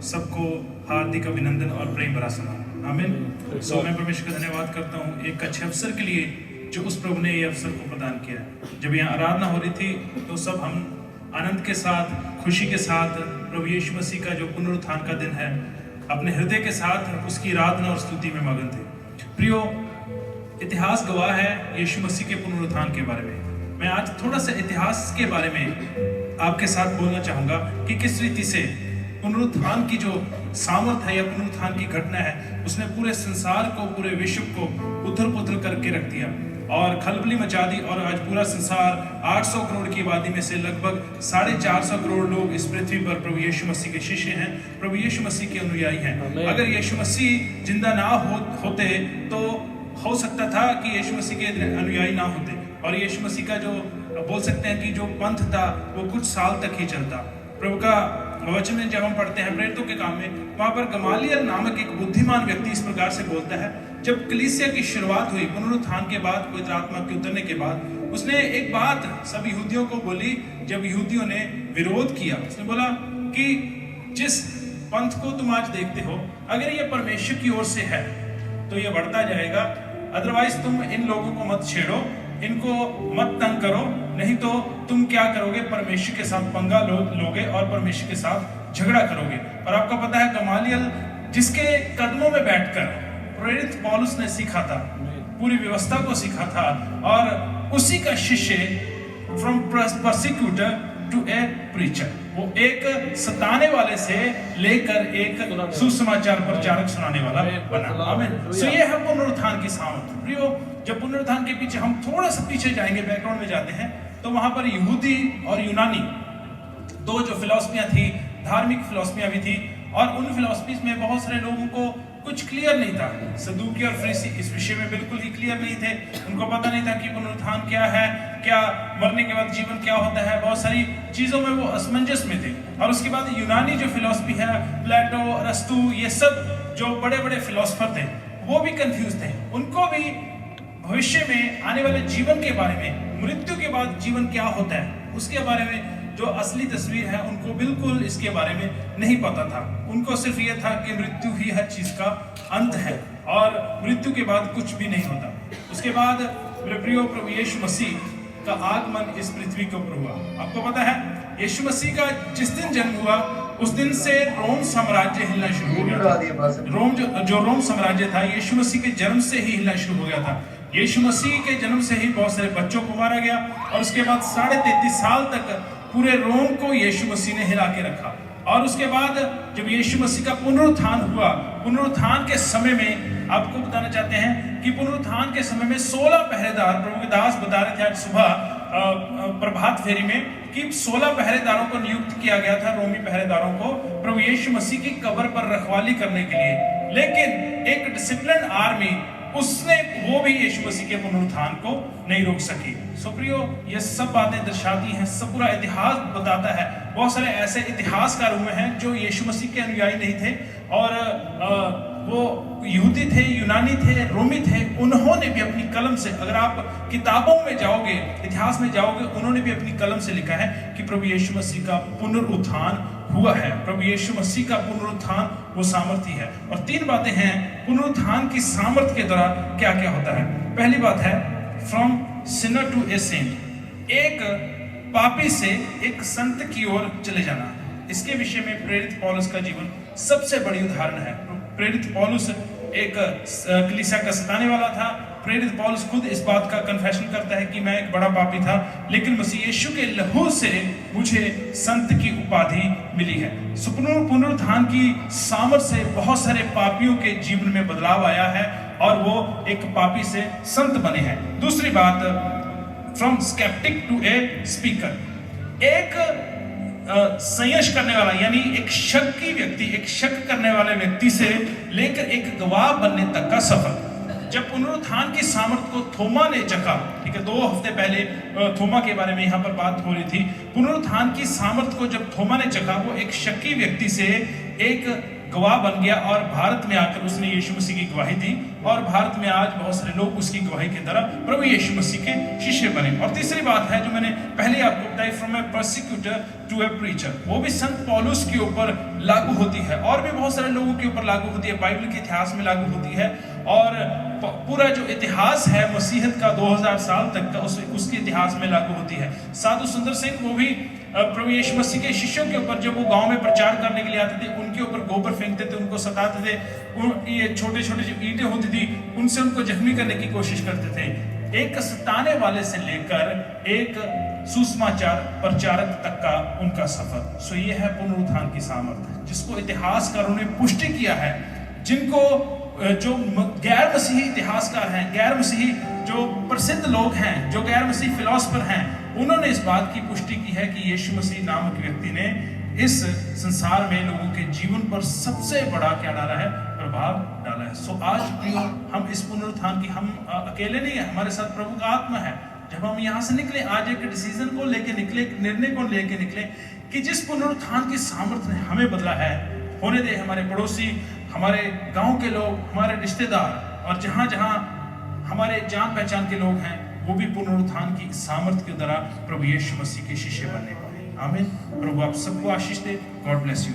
सबको हार्दिक अभिनंदन और प्रेम भरा सलाम। आमीन। सो मैं परमेश्वर का धन्यवाद करता हूँ एक अच्छे अवसर के लिए जो उस प्रभु ने ये अवसर को प्रदान किया। जब यहाँ आराधना हो रही थी तो सब हम आनंद के साथ, खुशी के साथ प्रभु यीशु मसीह का जो पुनरुत्थान का दिन है, अपने हृदय के साथ उसकी आराधना और स्तुति में मगन थे। प्रियो, इतिहास गवाह है यीशु मसीह के पुनरुत्थान के बारे में। मैं आज थोड़ा सा इतिहास के बारे में आपके साथ बोलना चाहूँगा कि किस रीति से पुनरुत्थान की जो सामर्थ है या पुनरुत्थान की घटना है, उसने पूरे संसार को, पूरे विश्व को उथल-पुथल करके रख दिया और खलबली मचा दी। और आज पूरा संसार 800 करोड़ की आबादी में से लगभग 450 करोड़ लोग इस पृथ्वी पर प्रभु यीशु मसीह के शिष्य हैं, प्रभु यीशु मसीह के अनुयायी हैं। अगर यीशु मसीह जिंदा ना होते तो हो सकता था कि यीशु मसीह के अनुयायी ना होते और यीशु मसीह का जो बोल सकते हैं कि जो पंथ था वो कुछ साल तक ही चलता। प्रभु का वचन में जब हम पढ़ते हैं प्रेरितों के काम में, वहां पर गमालियल नामक एक बुद्धिमान व्यक्ति इस प्रकार से बोलता है। जब कलीसिया की शुरुआत हुई पुनरुत्थान के बाद, पवित्र आत्मा के उतरने के बाद, उसने एक बात सब यहूदियों को बोली। जब यहूदियों ने विरोध किया, उसने बोला कि जिस पंथ को तुम आज देखते हो, अगर ये परमेश्वर की ओर से है तो ये बढ़ता जाएगा, अदरवाइज तुम इन लोगों को मत छेड़ो, इनको मत तंग करो, नहीं तो तुम क्या करोगे, परमेश्वर के साथ पंगा लोगे और परमेश्वर के साथ झगड़ा करोगे। और आपको पता है गमालियल जिसके कदमों में बैठकर प्रेरित पौलुस ने सीखा था, पूरी व्यवस्था को सीखा था, और उसी का शिष्य फ्रॉम परसिक्यूटर टू ए प्रीचर, वो एक सताने वाले से लेकर एक सुसमाचार प्रचारक सुनाने वाला बना। आमीन। सो ये है पुनरुत्थान की सामर्थ। प्रियो, जब पुनरुत्थान के पीछे हम थोड़ा सा पीछे जाएंगे, बैकग्राउंड में जाते हैं, तो वहां पर यहूदी और यूनानी दो जो फिलॉसफियां थी, धार्मिक फिलॉसफियां भी थी, और उन फिलॉसफीज में बहुत सारे लोगों को कुछ क्लियर नहीं था। सदूकी और फरीसी इस विषय में बिल्कुल ही क्लियर नहीं थे। उनको पता नहीं था कि पुनरुत्थान क्या है, क्या मरने के बाद जीवन क्या होता है। बहुत सारी चीजों में वो असमंजस में थे। और उसके बाद यूनानी जो फिलॉसफी है, प्लेटो, अरस्तु, ये सब जो बड़े बड़े फिलोसफर थे, वो भी कंफ्यूज थे। उनको भी भविष्य में आने वाले जीवन के बारे में, मृत्यु के बाद जीवन क्या होता है, उसके बारे में जो असली तस्वीर है, उनको बिल्कुल इसके बारे में नहीं पता था। उनको सिर्फ ये था कि मृत्यु ही हर चीज का अंत है और मृत्यु के बाद कुछ भी नहीं होता। उसके बाद मेरे प्रियो, प्रभु यीशु मसीह का आगमन इस पृथ्वी के ऊपर हुआ। आपको पता है यीशु मसीह का जिस दिन जन्म हुआ, उस दिन से रोम साम्राज्य हिलना शुरू हो गया था। रोम साम्राज्य था, यीशु मसीह के जन्म से ही हिलना शुरू हो गया था। यीशु मसीह के जन्म से ही बहुत सारे बच्चों को मारा गया और उसके बाद 33.5 साल तक पूरे रोम को यीशु मसीह ने हिला के रखा। और उसके बाद जब यीशु मसीह का पुनरुत्थान हुआ, पुनरुत्थान के समय में आपको बताना चाहते हैं कि पुनरुत्थान के समय में 16 पहरेदार, प्रभु के दास बता रहे थे आज सुबह प्रभात फेरी में कि 16 पहरेदारों को नियुक्त किया गया था, रोमी पहरेदारों को, प्रभु यीशु मसीह की कब्र पर रखवाली करने के लिए। लेकिन एक डिसिप्लिन आर्मी, उसने वो भी यीशु मसीह के पुनरुत्थान को नहीं रोक सकी। सो प्रियो, ये सब बातें दर्शाती हैं, सब पूरा इतिहास बताता है। बहुत सारे ऐसे इतिहासकार हुए हैं जो यीशु मसीह के अनुयायी नहीं थे और वो यहूदी थे, यूनानी थे, रोमी थे। उन्होंने भी अपनी कलम से, अगर आप किताबों में जाओगे, इतिहास में जाओगे, उन्होंने भी अपनी कलम से लिखा है कि प्रभु यीशु मसीह का पुनरुत्थान हुआ है। प्रभु यीशु मसीह का पुनरुत्थान वो सामर्थ्य है। और 3 बातें हैं पुनरुत्थान की सामर्थ्य के द्वारा क्या क्या होता है। पहली बात है from sinner to a saint, एक पापी से एक संत की ओर चले जाना। इसके विषय में प्रेरित पौलुस का जीवन सबसे बड़ी उदाहरण है। प्रेरित पौलुस एक कलीसिया का सताने वाला था। प्रेरित पौलुस खुद इस बात का कन्फेशन करता है कि मैं एक बड़ा पापी था, लेकिन मसीह यीशु के लहू से मुझे संत की उपाधि मिली है। पुनरुत्थान की सामर्थ से बहुत सारे पापियों के जीवन में बदलाव आया है और वो एक पापी से संत बने हैं। दूसरी बात, from sceptic to a speaker, एक संयश करने वाला, यानी एक शक व्यक्ति, एक शक करने वाले व्यक्ति से लेकर एक गवाह बनने तक का सफर। जब पुनरुत्थान की सामर्थ को थोमा ने चखा, ठीक है, 2 हफ्ते पहले थोमा के बारे में यहाँ पर बात हो रही थी। पुनरुत्थान की सामर्थ को जब थोमा ने चखा, वो एक शकी व्यक्ति से एक गवाह बन गया और भारत में आकर उसने यीशु मसीह की गवाही दी और भारत में आज बहुत सारे लोग उसकी गवाही की तरह प्रभु यीशु मसीह के शिष्य बने। और तीसरी बात है जो मैंने पहले आपको बताई, from a persecutor to a preacher, वो भी संत पौलुस के ऊपर लागू होती है और भी बहुत सारे लोगों के ऊपर लागू होती है, बाइबल के इतिहास में लागू होती है। और पूरा जो इतिहास है मसीहत का 2000 साल तक का उसके इतिहास में लागू होती है। साधु सुंदर सिंह वो भी प्रभु यीशु मसीह के शिष्यों के ऊपर, जब वो गांव में प्रचार करने के लिए आते थे, उनके ऊपर गोबर फेंकते थे, उनको सताते थे, ये छोटे छोटे जो ईंटें होती थी उनसे उनको जख्मी करने की कोशिश करते थे। एक सताने वाले से लेकर एक सुसमाचार प्रचारक तक का उनका सफर। सो ये है पुनरुत्थान की सामर्थ, जिसको इतिहासकारों ने पुष्टि किया है, जिनको जो गैर मसीही इतिहासकार हैं, गैर मसीही जो प्रसिद्ध लोग हैं, जो गैर मसीही फिलोसफर हैं, उन्होंने इस बात की पुष्टि की है कि यीशु मसीह नामक व्यक्ति ने इस संसार में लोगों के जीवन पर सबसे बड़ा क्या डाला है, प्रभाव डाला है। सो आज प्रियो, हम इस पुनरुत्थान की, हम अकेले नहीं है, हमारे साथ प्रभु का आत्मा है। जब हम यहाँ से निकले, आज एक डिसीजन को लेके निकले, एक निर्णय को लेके निकले कि जिस पुनरुत्थान की सामर्थ्य ने हमें बदला है, होने दे हमारे पड़ोसी, हमारे गांव के लोग, हमारे रिश्तेदार और जहां जहां हमारे जान पहचान के लोग हैं, वो भी पुनरुत्थान की सामर्थ्य के द्वारा प्रभु यीशु मसीह के शिष्य बनने पाए। आमीन। प्रभु आप सबको आशीष दे। God bless you.